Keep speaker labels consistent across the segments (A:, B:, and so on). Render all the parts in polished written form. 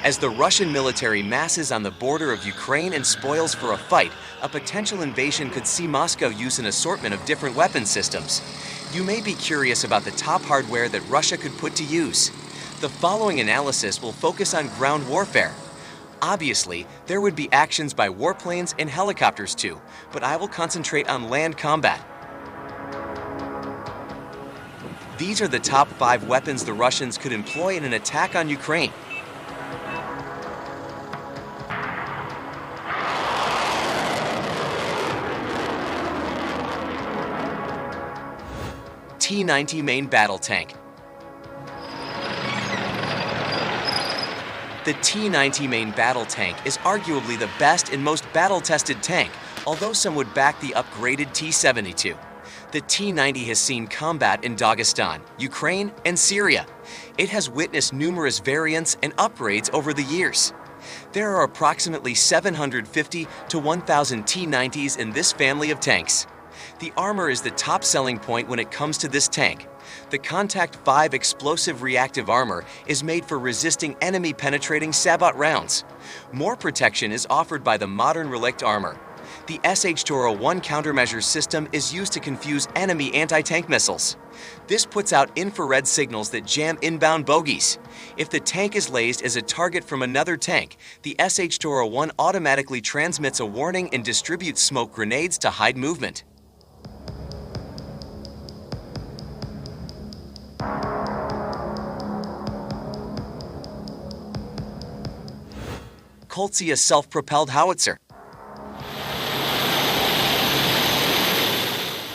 A: As the Russian military masses on the border of Ukraine and spoils for a fight, a potential invasion could see Moscow use an assortment of different weapon systems. You may be curious about the top hardware that Russia could put to use. The following analysis will focus on ground warfare. Obviously, there would be actions by warplanes and helicopters too, but I will concentrate on land combat. These are the top 5 weapons the Russians could employ in an attack on Ukraine. T-90 main battle tank. The T-90 main battle tank is arguably the best and most battle-tested tank, although some would back the upgraded T-72. The T-90 has seen combat in Dagestan, Ukraine, and Syria. It has witnessed numerous variants and upgrades over the years. There are approximately 750 to 1,000 T-90s in this family of tanks. The armor is the top selling point when it comes to this tank. The Contact 5 explosive reactive armor is made for resisting enemy-penetrating sabot rounds. More protection is offered by the modern Relict armor. The SH-201 countermeasure system is used to confuse enemy anti-tank missiles. This puts out infrared signals that jam inbound bogies. If the tank is lased as a target from another tank, the SH-201 automatically transmits a warning and distributes smoke grenades to hide movement. Koltsia self-propelled howitzer.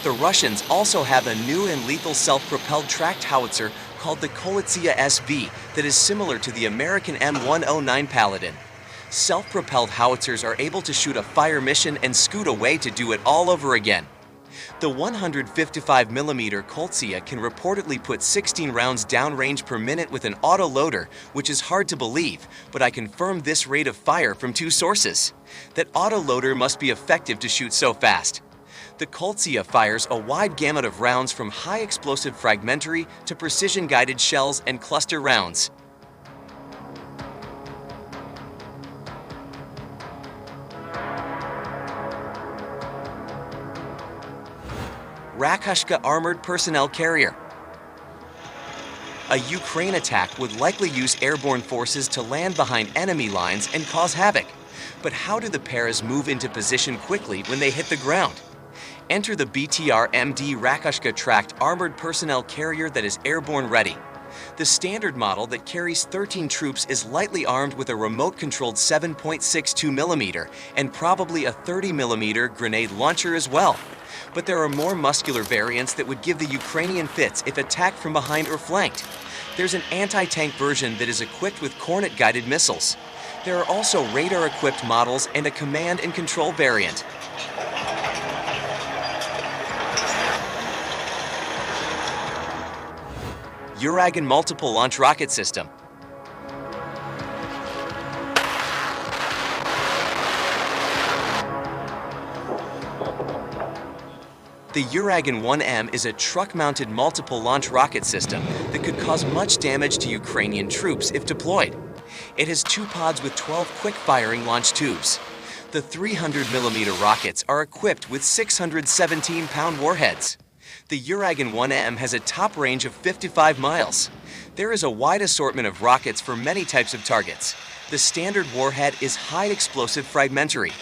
A: The Russians also have a new and lethal self-propelled tracked howitzer called the Koltsia SV that is similar to the American M109 Paladin. Self-propelled howitzers are able to shoot a fire mission and scoot away to do it all over again. The 155mm Koltsia can reportedly put 16 rounds downrange per minute with an auto-loader, which is hard to believe, but I confirmed this rate of fire from 2 sources. That auto-loader must be effective to shoot so fast. The Koltsia fires a wide gamut of rounds from high-explosive fragmentary to precision-guided shells and cluster rounds. Rakashka Armored Personnel Carrier. A Ukraine attack would likely use airborne forces to land behind enemy lines and cause havoc. But how do the paras move into position quickly when they hit the ground? Enter the BTR-MD Rakashka tracked armored personnel carrier that is airborne ready. The standard model that carries 13 troops is lightly armed with a remote-controlled 7.62mm and probably a 30mm grenade launcher as well. But there are more muscular variants that would give the Ukrainian fits if attacked from behind or flanked. There's an anti-tank version that is equipped with Kornet-guided missiles. There are also radar-equipped models and a command and control variant. Uragan Multiple Launch Rocket System. The Uragan 1M is a truck-mounted multiple launch rocket system that could cause much damage to Ukrainian troops if deployed. It has 2 pods with 12 quick-firing launch tubes. The 300mm rockets are equipped with 617-pound warheads. The Uragan 1M has a top range of 55 miles. There is a wide assortment of rockets for many types of targets. The standard warhead is high-explosive fragmentary.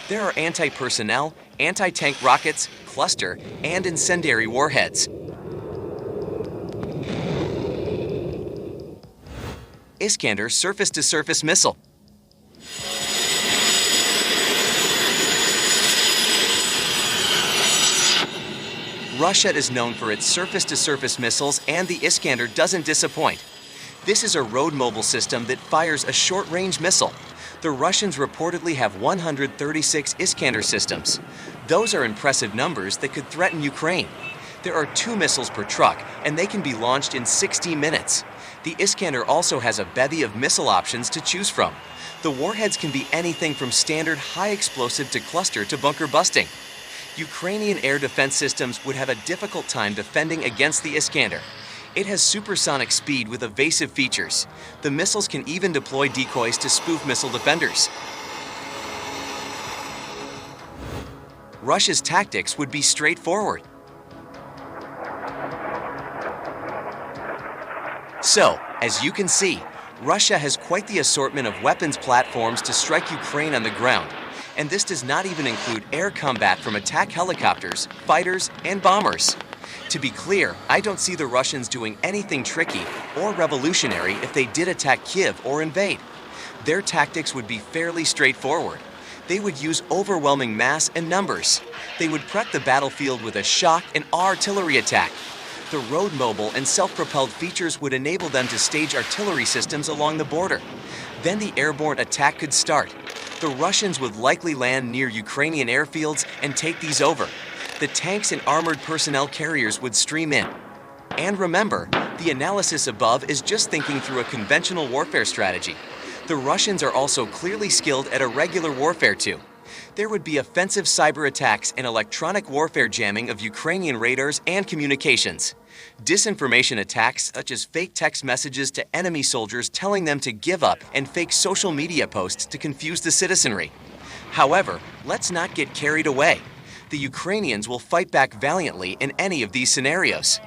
A: There are anti-personnel, anti-tank rockets, cluster, and incendiary warheads. Iskander surface-to-surface missile. Russia is known for its surface-to-surface missiles, and the Iskander doesn't disappoint. This is a road mobile system that fires a short-range missile. The Russians reportedly have 136 Iskander systems. Those are impressive numbers that could threaten Ukraine. There are 2 missiles per truck, and they can be launched in 60 minutes. The Iskander also has a bevy of missile options to choose from. The warheads can be anything from standard high-explosive to cluster to bunker busting. Ukrainian air defense systems would have a difficult time defending against the Iskander. It has supersonic speed with evasive features. The missiles can even deploy decoys to spoof missile defenders. Russia's tactics would be straightforward. So, as you can see, Russia has quite the assortment of weapons platforms to strike Ukraine on the ground. And this does not even include air combat from attack helicopters, fighters, and bombers. To be clear, I don't see the Russians doing anything tricky or revolutionary if they did attack Kyiv or invade. Their tactics would be fairly straightforward. They would use overwhelming mass and numbers. They would prep the battlefield with a shock and artillery attack. The road mobile and self-propelled features would enable them to stage artillery systems along the border. Then the airborne attack could start. The Russians would likely land near Ukrainian airfields and take these over. The tanks and armored personnel carriers would stream in. And remember, the analysis above is just thinking through a conventional warfare strategy. The Russians are also clearly skilled at irregular warfare too. There would be offensive cyber attacks and electronic warfare jamming of Ukrainian radars and communications. Disinformation attacks such as fake text messages to enemy soldiers telling them to give up and fake social media posts to confuse the citizenry. However, let's not get carried away. The Ukrainians will fight back valiantly in any of these scenarios.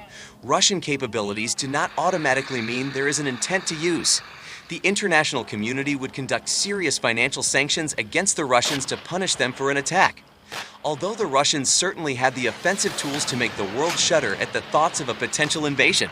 A: Russian capabilities do not automatically mean there is an intent to use. The international community would conduct serious financial sanctions against the Russians to punish them for an attack. Although the Russians certainly had the offensive tools to make the world shudder at the thoughts of a potential invasion.